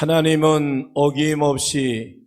하나님은 어김없이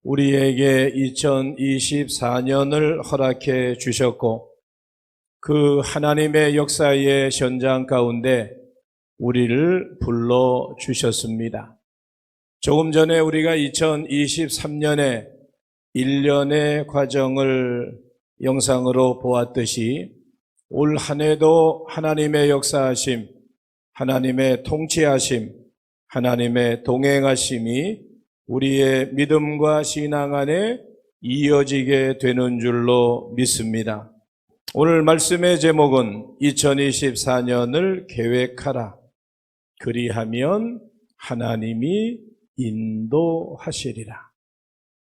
우리에게 2024년을 허락해 주셨고 그 하나님의 역사의 현장 가운데 우리를 불러주셨습니다. 조금 전에 우리가 2023년에 1년의 과정을 영상으로 보았듯이 올 한 해도 하나님의 역사하심, 하나님의 통치하심, 하나님의 동행하심이 우리의 믿음과 신앙 안에 이어지게 되는 줄로 믿습니다. 오늘 말씀의 제목은 2024년을 계획하라. 그리하면 하나님이 인도하시리라.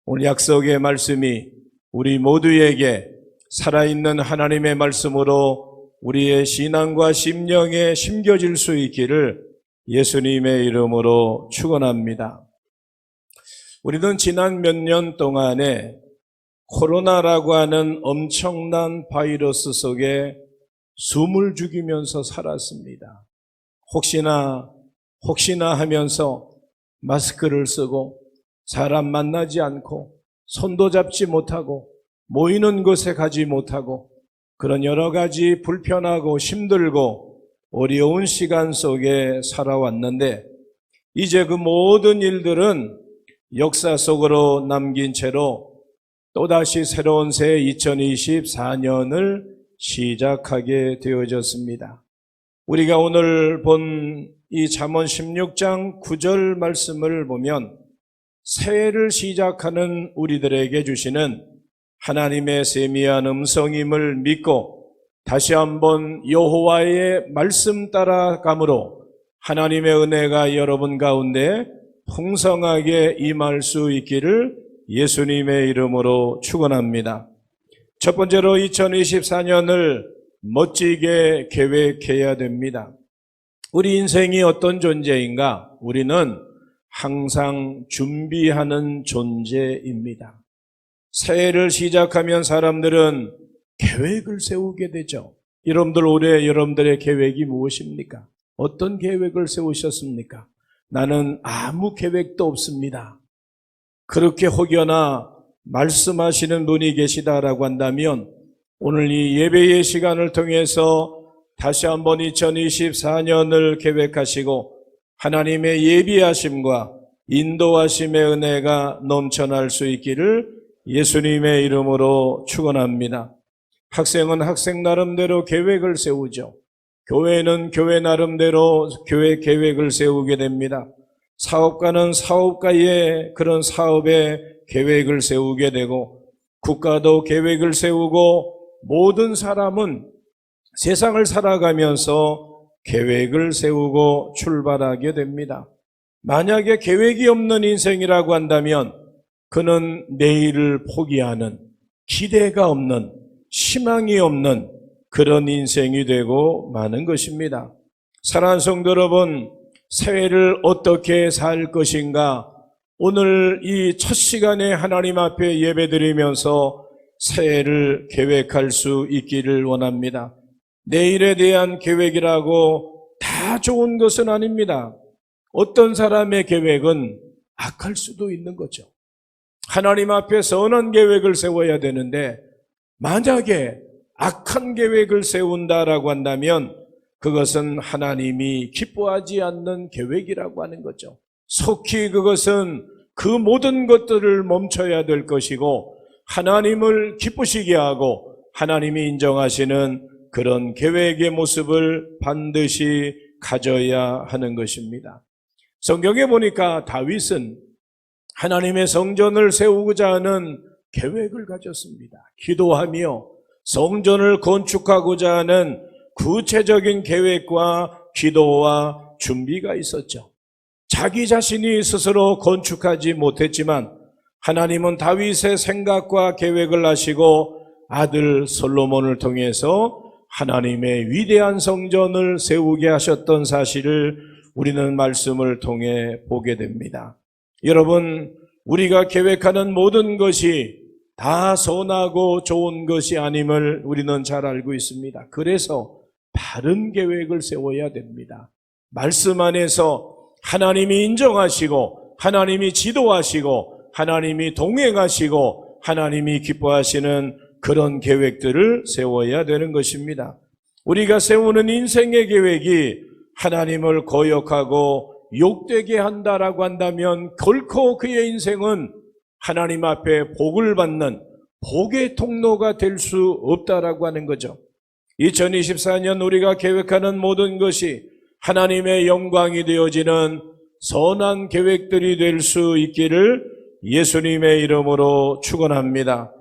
오늘 약속의 말씀이 우리 모두에게 살아있는 하나님의 말씀으로 우리의 신앙과 심령에 심겨질 수 있기를 예수님의 이름으로 축원합니다. 우리는 지난 몇 년 동안에 코로나라고 하는 엄청난 바이러스 속에 숨을 죽이면서 살았습니다. 혹시나 하면서 마스크를 쓰고 사람 만나지 않고 손도 잡지 못하고 모이는 곳에 가지 못하고 그런 여러 가지 불편하고 힘들고 어려운 시간 속에 살아왔는데 이제 그 모든 일들은 역사 속으로 남긴 채로 또다시 새로운 새 2024년을 시작하게 되어졌습니다. 우리가 오늘 본 이 잠언 16장 9절 말씀을 보면 새해를 시작하는 우리들에게 주시는 하나님의 세미한 음성임을 믿고 다시 한번 여호와의 말씀 따라감으로 하나님의 은혜가 여러분 가운데 풍성하게 임할 수 있기를 예수님의 이름으로 축원합니다. 첫 번째로 2024년을 멋지게 계획해야 됩니다. 우리 인생이 어떤 존재인가? 우리는 항상 준비하는 존재입니다. 새해를 시작하면 사람들은 계획을 세우게 되죠. 여러분들 올해 여러분들의 계획이 무엇입니까? 어떤 계획을 세우셨습니까? 나는 아무 계획도 없습니다. 그렇게 혹여나 말씀하시는 분이 계시다라고 한다면 오늘 이 예배의 시간을 통해서 다시 한번 2024년을 계획하시고 하나님의 예비하심과 인도하심의 은혜가 넘쳐날 수 있기를 예수님의 이름으로 축원합니다. 학생은 학생 나름대로 계획을 세우죠. 교회는 교회 나름대로 교회 계획을 세우게 됩니다. 사업가는 사업가의 그런 사업의 계획을 세우게 되고 국가도 계획을 세우고 모든 사람은 세상을 살아가면서 계획을 세우고 출발하게 됩니다. 만약에 계획이 없는 인생이라고 한다면 그는 내일을 포기하는 기대가 없는 희망이 없는 그런 인생이 되고 마는 것입니다. 사랑하는 성도 여러분, 새해를 어떻게 살 것인가? 오늘 이 첫 시간에 하나님 앞에 예배드리면서 새해를 계획할 수 있기를 원합니다. 내일에 대한 계획이라고 다 좋은 것은 아닙니다. 어떤 사람의 계획은 악할 수도 있는 거죠. 하나님 앞에 선한 계획을 세워야 되는데 만약에 악한 계획을 세운다라고 한다면 그것은 하나님이 기뻐하지 않는 계획이라고 하는 거죠. 속히 그것은 그 모든 것들을 멈춰야 될 것이고 하나님을 기쁘시게 하고 하나님이 인정하시는 그런 계획의 모습을 반드시 가져야 하는 것입니다. 성경에 보니까 다윗은 하나님의 성전을 세우고자 하는 계획을 가졌습니다. 기도하며 성전을 건축하고자 하는 구체적인 계획과 기도와 준비가 있었죠. 자기 자신이 스스로 건축하지 못했지만 하나님은 다윗의 생각과 계획을 하시고 아들 솔로몬을 통해서 하나님의 위대한 성전을 세우게 하셨던 사실을 우리는 말씀을 통해 보게 됩니다. 여러분, 우리가 계획하는 모든 것이 다 선하고 좋은 것이 아님을 우리는 잘 알고 있습니다. 그래서 바른 계획을 세워야 됩니다. 말씀 안에서 하나님이 인정하시고 하나님이 지도하시고 하나님이 동행하시고 하나님이 기뻐하시는 그런 계획들을 세워야 되는 것입니다. 우리가 세우는 인생의 계획이 하나님을 거역하고 욕되게 한다라고 한다면 결코 그의 인생은 하나님 앞에 복을 받는 복의 통로가 될 수 없다라고 하는 거죠. 2024년 우리가 계획하는 모든 것이 하나님의 영광이 되어지는 선한 계획들이 될 수 있기를 예수님의 이름으로 축원합니다.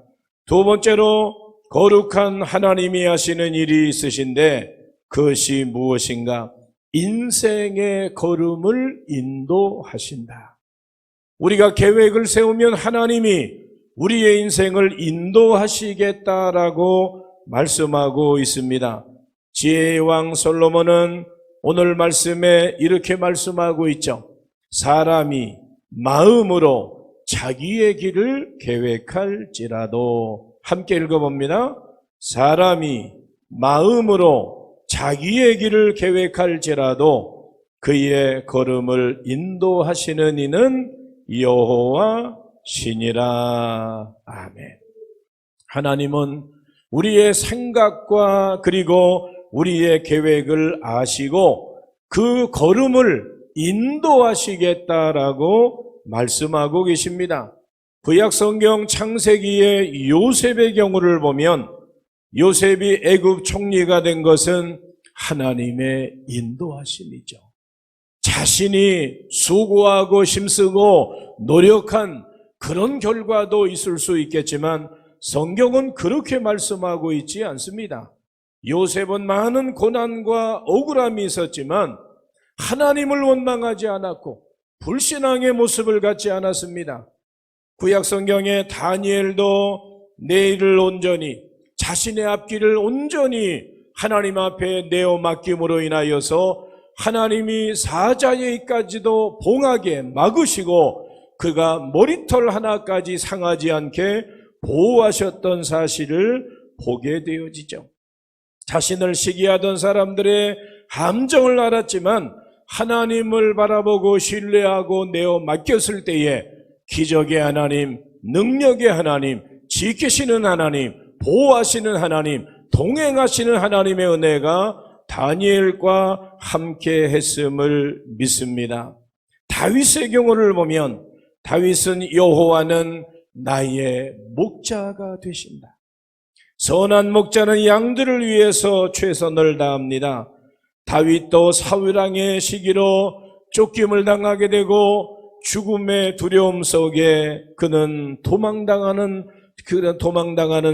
두 번째로 거룩한 하나님이 하시는 일이 있으신데 그것이 무엇인가? 인생의 걸음을 인도하신다. 우리가 계획을 세우면 하나님이 우리의 인생을 인도하시겠다라고 말씀하고 있습니다. 지혜의 왕 솔로몬은 오늘 말씀에 이렇게 말씀하고 있죠. 사람이 마음으로 자기의 길을 계획할지라도, 함께 읽어봅니다. 사람이 마음으로 자기의 길을 계획할지라도 그의 걸음을 인도하시는 이는 여호와시니라. 아멘. 하나님은 우리의 생각과 그리고 우리의 계획을 아시고 그 걸음을 인도하시겠다라고 말씀하고 계십니다. 구약성경 창세기의 요셉의 경우를 보면 요셉이 애굽 총리가 된 것은 하나님의 인도하심이죠. 자신이 수고하고 힘쓰고 노력한 그런 결과도 있을 수 있겠지만 성경은 그렇게 말씀하고 있지 않습니다. 요셉은 많은 고난과 억울함이 있었지만 하나님을 원망하지 않았고 불신앙의 모습을 갖지 않았습니다. 구약성경에 다니엘도 내일을 온전히 자신의 앞길을 온전히 하나님 앞에 내어 맡김으로 인하여서 하나님이 사자의 입까지도 봉하게 막으시고 그가 머리털 하나까지 상하지 않게 보호하셨던 사실을 보게 되어지죠. 자신을 시기하던 사람들의 함정을 알았지만 하나님을 바라보고 신뢰하고 내어 맡겼을 때에 기적의 하나님, 능력의 하나님, 지키시는 하나님, 보호하시는 하나님, 동행하시는 하나님의 은혜가 다니엘과 함께 했음을 믿습니다. 다윗의 경우를 보면 다윗은 여호와는 나의 목자가 되신다. 선한 목자는 양들을 위해서 최선을 다합니다. 다윗도 사울왕의 시기로 쫓김을 당하게 되고 죽음의 두려움 속에 그는 도망당하는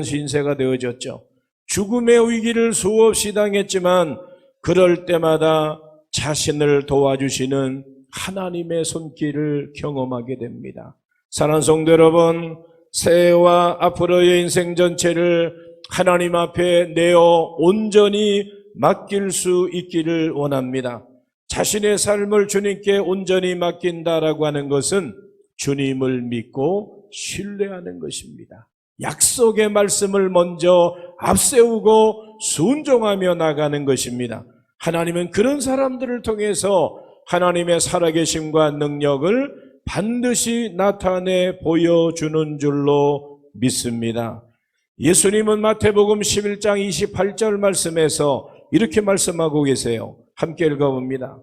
신세가 되어졌죠. 죽음의 위기를 수없이 당했지만 그럴 때마다 자신을 도와주시는 하나님의 손길을 경험하게 됩니다. 사랑하는 성도 여러분, 새해와 앞으로의 인생 전체를 하나님 앞에 내어 온전히 맡길 수 있기를 원합니다. 자신의 삶을 주님께 온전히 맡긴다라고 하는 것은 주님을 믿고 신뢰하는 것입니다. 약속의 말씀을 먼저 앞세우고 순종하며 나가는 것입니다. 하나님은 그런 사람들을 통해서 하나님의 살아계심과 능력을 반드시 나타내 보여주는 줄로 믿습니다. 예수님은 마태복음 11장 28절 말씀에서 이렇게 말씀하고 계세요. 함께 읽어봅니다.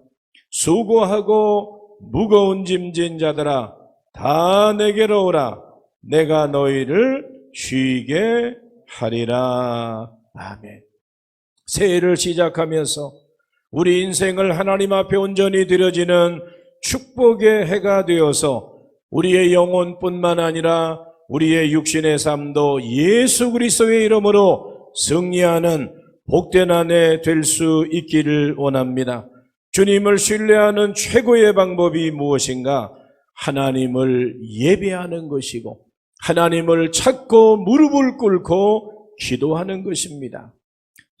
수고하고 무거운 짐진 자들아 다 내게로 오라. 내가 너희를 쉬게 하리라. 아멘. 새해를 시작하면서 우리 인생을 하나님 앞에 온전히 드려지는 축복의 해가 되어서 우리의 영혼뿐만 아니라 우리의 육신의 삶도 예수 그리스도의 이름으로 승리하는 복된 한 해 될 수 있기를 원합니다. 주님을 신뢰하는 최고의 방법이 무엇인가? 하나님을 예배하는 것이고 하나님을 찾고 무릎을 꿇고 기도하는 것입니다.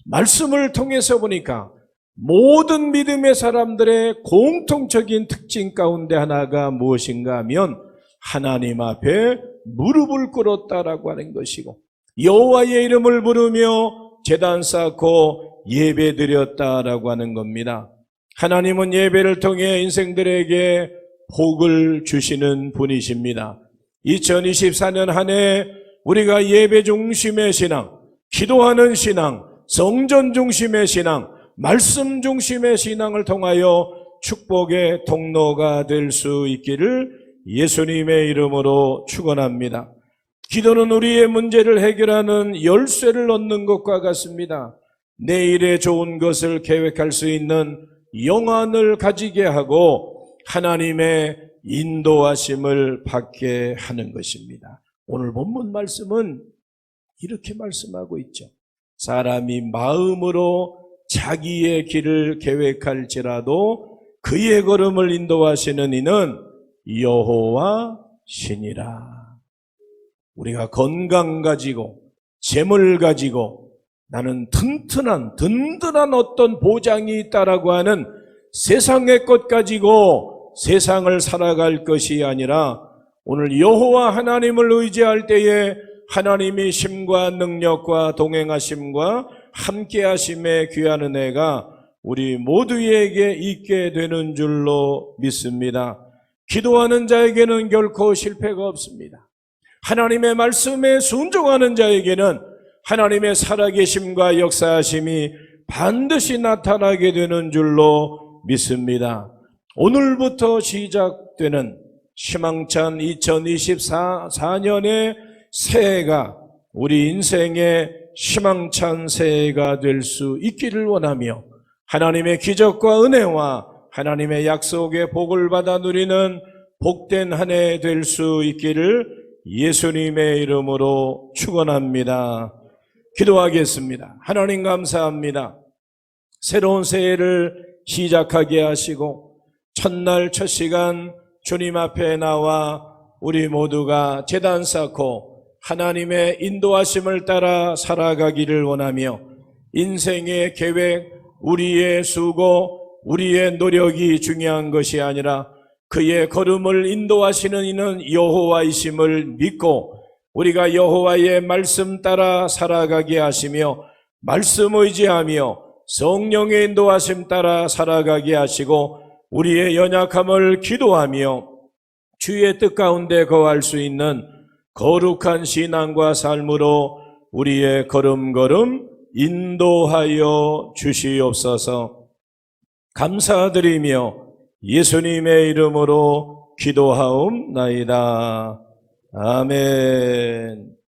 말씀을 통해서 보니까 모든 믿음의 사람들의 공통적인 특징 가운데 하나가 무엇인가 하면 하나님 앞에 무릎을 꿇었다라고 하는 것이고 여호와의 이름을 부르며 제단 쌓고 예배드렸다라고 하는 겁니다. 하나님은 예배를 통해 인생들에게 복을 주시는 분이십니다. 2024년 한 해 우리가 예배 중심의 신앙, 기도하는 신앙, 성전 중심의 신앙, 말씀 중심의 신앙을 통하여 축복의 통로가 될 수 있기를 예수님의 이름으로 축원합니다. 기도는 우리의 문제를 해결하는 열쇠를 얻는 것과 같습니다. 내일의 좋은 것을 계획할 수 있는 영안을 가지게 하고 하나님의 인도하심을 받게 하는 것입니다. 오늘 본문 말씀은 이렇게 말씀하고 있죠. 사람이 마음으로 자기의 길을 계획할지라도 그의 걸음을 인도하시는 이는 여호와 신이라. 우리가 건강 가지고 재물 가지고 나는 든든한 어떤 보장이 있다라고 하는 세상의 것 가지고 세상을 살아갈 것이 아니라 오늘 여호와 하나님을 의지할 때에 하나님이 심과 능력과 동행하심과 함께하심의 귀한 은혜가 우리 모두에게 있게 되는 줄로 믿습니다. 기도하는 자에게는 결코 실패가 없습니다. 하나님의 말씀에 순종하는 자에게는 하나님의 살아계심과 역사하심이 반드시 나타나게 되는 줄로 믿습니다. 오늘부터 시작되는 희망찬 2024년의 새해가 우리 인생의 희망찬 새해가 될 수 있기를 원하며 하나님의 기적과 은혜와 하나님의 약속의 복을 받아 누리는 복된 한 해 될 수 있기를 예수님의 이름으로 축원합니다. 기도하겠습니다. 하나님 감사합니다. 새로운 새해를 시작하게 하시고 첫날 첫 시간 주님 앞에 나와 우리 모두가 제단 쌓고 하나님의 인도하심을 따라 살아가기를 원하며 인생의 계획, 우리의 수고, 우리의 노력이 중요한 것이 아니라 그의 걸음을 인도하시는 이는 여호와이심을 믿고 우리가 여호와의 말씀 따라 살아가게 하시며 말씀 의지하며 성령의 인도하심 따라 살아가게 하시고 우리의 연약함을 기도하며 주의 뜻 가운데 거할 수 있는 거룩한 신앙과 삶으로 우리의 걸음걸음 인도하여 주시옵소서. 감사드리며 예수님의 이름으로 기도하옵나이다. 아멘.